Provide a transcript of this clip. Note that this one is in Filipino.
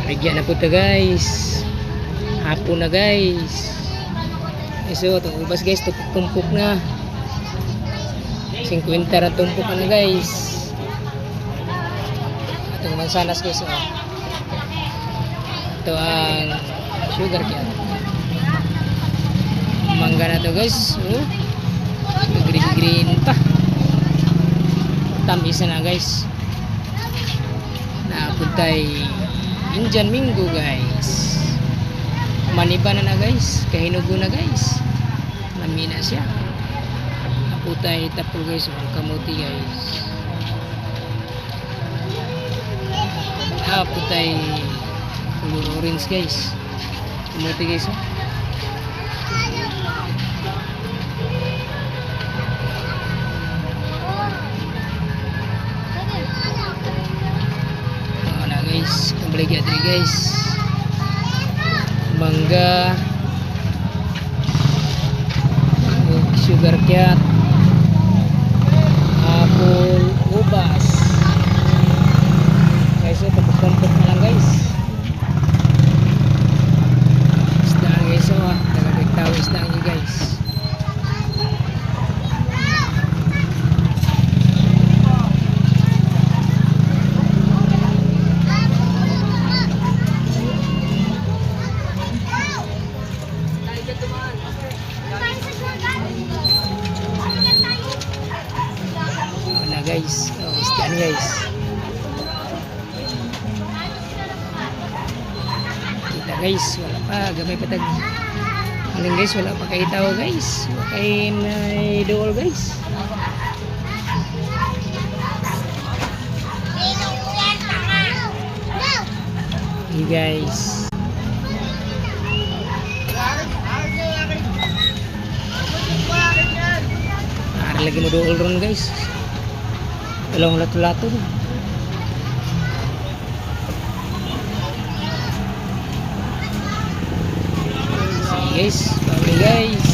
Rigya na po ito guys. Hapon na guys. So itong ubas guys, tumpok na 50 na tumpok na guys. Itong mansanas guys, oh. Ito ang sugar cane. Mangga na to guys, oh. Green pa. Tamis na guys. Napuntay Indian Mingo guys. Maniba na guys, kahinugo na guys. Lamina siya. Naputay tapol guys, ang kamuti guys. Naputay kulur orange guys. Kamuti guys, oh. Guys, kembali lagi guys. Mangga, sugar cane, apple, ubas. Guys, ito tumpok na lang guys. Isda guys, oh, nagagagtaw isda nyo guys. Guys, oh, isdan guys. Kita guys, wala pa, gamay patag. Aling guys, wala pa kay tao guys. Wala kay dool guys. Hey guys. Ada lagi mo dool ron guys. Dalawang lato-lato rin. Sige guys, bye guys.